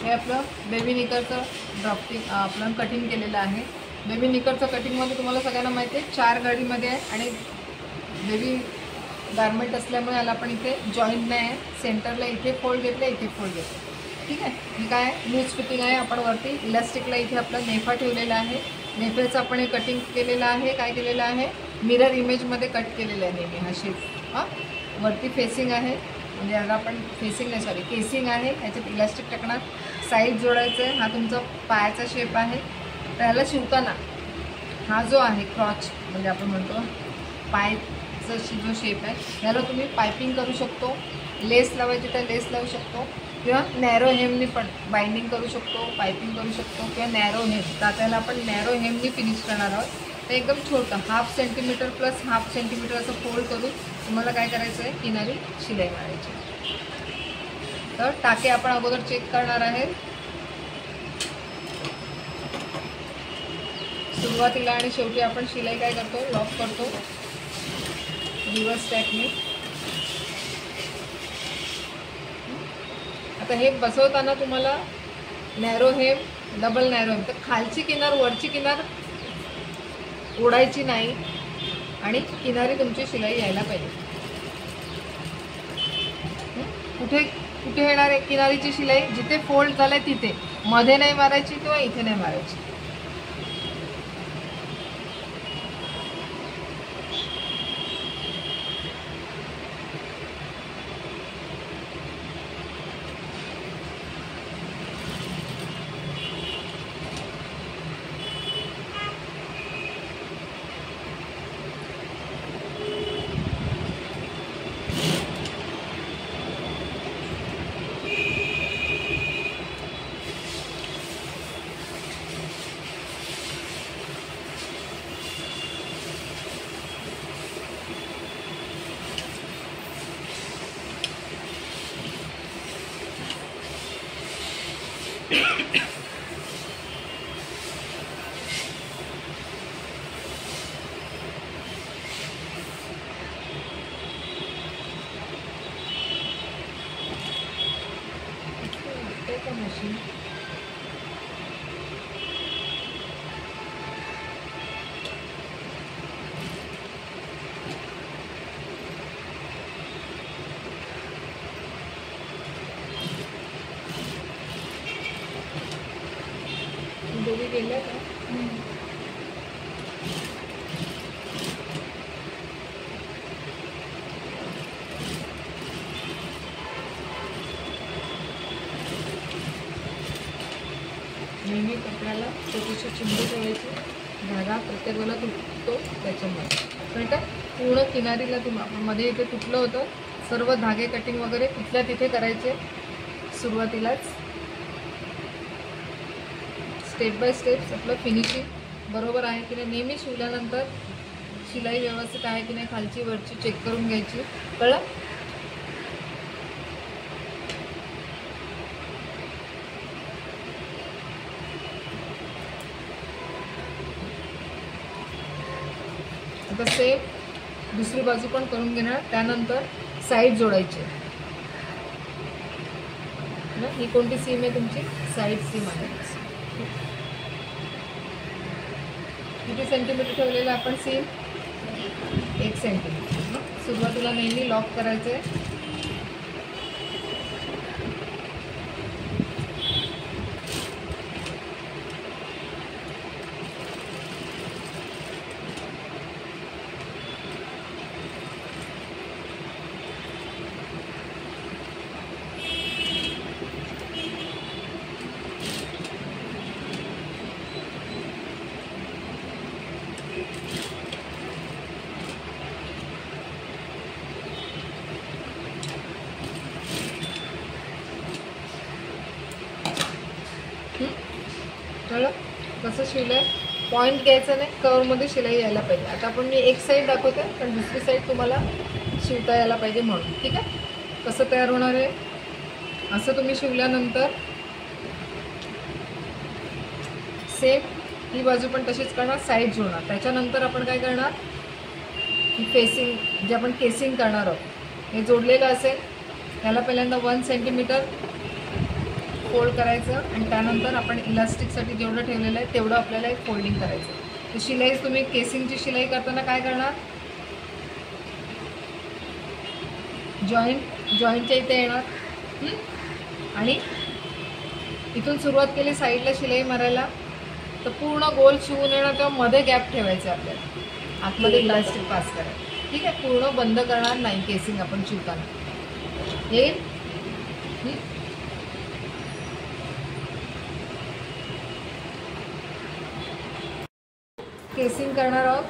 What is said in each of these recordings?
हे आपलं baby निकरचं drafting आपलं कटिंग केलेलं आहे। बेबी निकरचं कटिंगमध्ये तुम्हाला सगळ्यांना माहिती आहे 4 गाडीमध्ये आहे आणि बेबी गारमेंट असल्यामुळे याला पण इथे जॉईंट नाही आहे। सेंटरला इथे फोल्ड घेतले, इथे फोल्ड घेतले, ठीक आहे। हे काय लूज फिटिंग आहे। आपण वरती इलास्टिकला इथे आपला नेफा ठेवलेला आहे। नेफेचं आपण हे कटिंग केलेलं आहे, काय केलेलं आहे, मिरर इमेजमध्ये कट केलेलं आहे नेहमी हा शेप। वरती फेसिंग आहे, म्हणजे याला आपण फेसिंग नाही सॉरी केसिंग आहे, ह्याच्यात इलास्टिक टाकणार, साईड जोडायचं आहे। हा तुमचा पायाचा शेप आहे। त्याला शिवताना हा जो आहे क्रॉच म्हणजे आपण म्हणतो पायचा जो शेप आहे याला तुम्ही पायपिंग करू शकतो, लेस लावायची तर लेस लावू शकतो किंवा नॅरो हेमनी पण बाइंडिंग करू शकतो, पायपिंग करू शकतो किंवा नॅरो हेम। तर त्याला आपण नॅरो हेमनी फिनिश करणार आहोत। तर एकदम छोटं 1/2 सेंटीमीटर प्लस 1/2 सेंटीमीटर असं फोल्ड करून तुम्हाला काय करायचं आहे, किनारी शिलाई मारायची। तर टाके आपण अगोदर चेक करणार आहेत। सुरुवातीला आणि शेवटी आपण शिलाई काय करतो, लॉक करतो रिवर्स टॅकने। आता हे बसवताना तुम्हाला नॅरो हेम, डबल नॅरो हेम, तर खालची किनार वरची किनार ओढायची नाही आणि किनारी तुमची शिलाई यायला पाहिजे। कुठे कुठे येणार आहे किनारीची शिलाई, जिथे फोल्ड झालाय तिथे, मध्ये नाही मारायची किंवा इथे नाही मारायची। मशीन दोघी गेल्या का? नेहमी कपड्याला छोटीशी चिमणी ठेवायची, धागा प्रत्येक वेळेला तुटतो त्याच्यामुळे, कळतं? पूर्ण किनारीला आपण मध्ये इथे तुटलं होतं, सर्व धागे कटिंग वगैरे तिथल्या तिथे करायचे सुरुवातीलाच। स्टेप बाय स्टेप आपलं फिनिशिंग बरोबर आहे की नाही, नेहमी शिवल्यानंतर शिलाई व्यवस्थित आहे की नाही खालची वरची चेक करून घ्यायची, कळलं? आता सेम दुसरी बाजू पण करून घेणार। त्यानंतर साईड जोडायची ना, ही कोणती सीम आहे तुमची, साईड सीम आहे। किती सेंटीमीटर ठेवलेलं आपण सीम, 1 सेंटीमीटर। सुरुवातीला नेहमी लॉक करायचं आहे। कळलं कसं शिवलंय? पॉईंट घ्यायचं नाही, कर्वमध्ये शिलाई यायला पाहिजे। आता आपण मी एक साईड दाखवते पण दुसरी साईड तुम्हाला शिवता यायला पाहिजे म्हणून, ठीक आहे? कसं तयार होणार आहे, असं तुम्ही शिवल्यानंतर सेम ही बाजू पण तशीच करणार, साईड जोडणार। त्याच्यानंतर आपण काय करणार, ही फेसिंग जे आपण केसिंग करणार आहोत हे जोडलेलं असेल, त्याला पहिल्यांदा 1 सेंटीमीटर फोल्ड करायचं आणि त्यानंतर आपण इलास्टिकसाठी जेवढं ठेवलेलं आहे तेवढं आपल्याला एक फोल्डिंग करायचं. तर शिलाई तुम्ही केसिंगची शिलाई करताना काय करणार, जॉईंटच्या इथे येणार आणि इथून सुरुवात केली साईडला शिलाई मारायला तर पूर्ण गोल शिवून येणार, तेव्हा मध्ये गॅप ठेवायचं आपल्याला, आतमध्ये इलास्टिक पास करायचं. ठीक आहे, पूर्ण बंद करणार नाही केसिंग आपण शिवताना. येईल केसिंग करणार आहोत.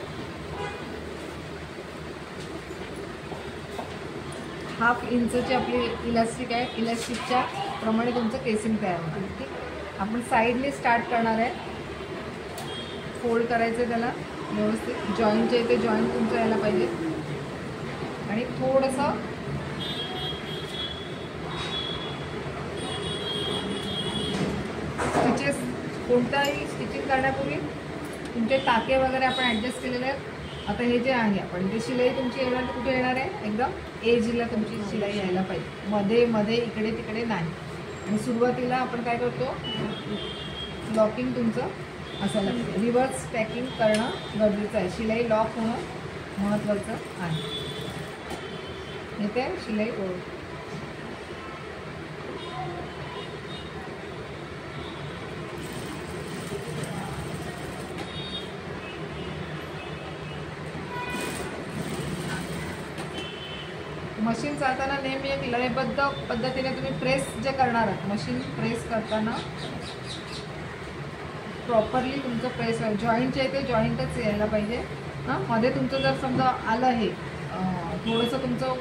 1/2 इंचची आपली इलास्टिक आहे, इलास्टिकच्या प्रमाणे तुमचं केसिंग तयार होणार. ठीक, आपण साईडने स्टार्ट करणार आहे. फोल्ड करायचं आहे त्याला व्यवस्थित, जॉईंटच्या इथे जॉईंट तुमचं यायला पाहिजे आणि थोडंसं स्टिचेस, कोणताही स्टिचिंग करण्यापूर्वी तुमचे टाके वगैरे आपण ॲडजस्ट केलेले आहेत. आता हे जे आहे आपण ते शिलाई तुमची येणार कुठे येणार आहे, एकदम एजला तुमची शिलाई यायला पाहिजे, मध्ये मध्ये इकडे तिकडे नाही. आणि सुरुवातीला आपण काय करतो, लॉकिंग तुमचं असायला पाहिजे. रिव्हर्स पॅकिंग करणं गरजेचं आहे, शिलाई लॉक होणं महत्त्वाचं आहे. येते शिलाई मशीन चालताना नेहमी एक लयबद्ध पद्धतीने तुम्ही प्रेस जे करणार आहात, मशीन प्रेस करताना प्रॉपरली तुमचं प्रेस आहे. जॉईंटच्या इथे जॉईंटच यायला पाहिजे. हां, मध्ये तुमचं जर समजा आलं हे थोडंसं तुमचं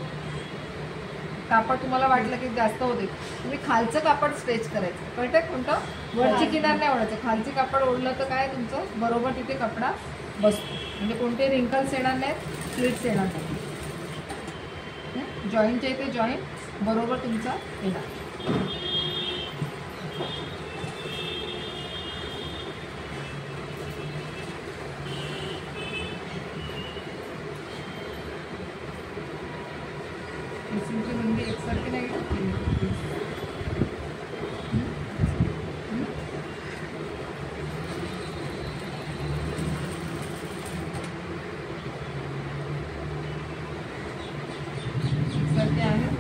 कापड तुम्हाला वाटलं की जास्त होते, तुम्ही खालचं कापड स्ट्रेच करायचं. कळतं कोणतं, वरची किनार नाही ओढायचं, खालची कापड ओढलं तर काय तुमचं बरोबर तिथे कपडा बसतो, म्हणजे कोणते रिंकल्स येणार नाहीत, स्लिट्स येणार नाही. जॉईंटच्या इथे जॉईंट बरोबर तुमचा येणार. केसिंगची रुंदी एकसारखी नाही एकसारखी आहे.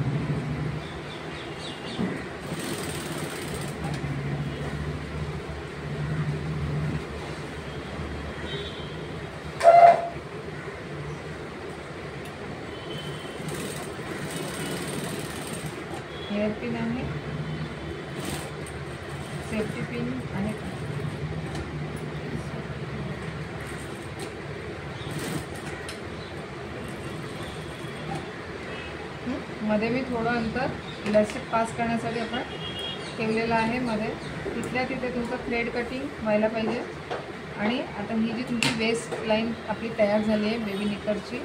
हेअर पिन आहे, सेफ्टी पिन आहे. मध्ये मी थोडं अंतर इलास्टिक पास करण्यासाठी आपण ठेवलेलं आहे मध्ये, तिथल्या तिथे तुमचं थ्रेड कटिंग व्हायला पाहिजे. आणि आता ही जी तुमची वेस्ट लाईन आपली तयार झाली आहे बेबी निकरची,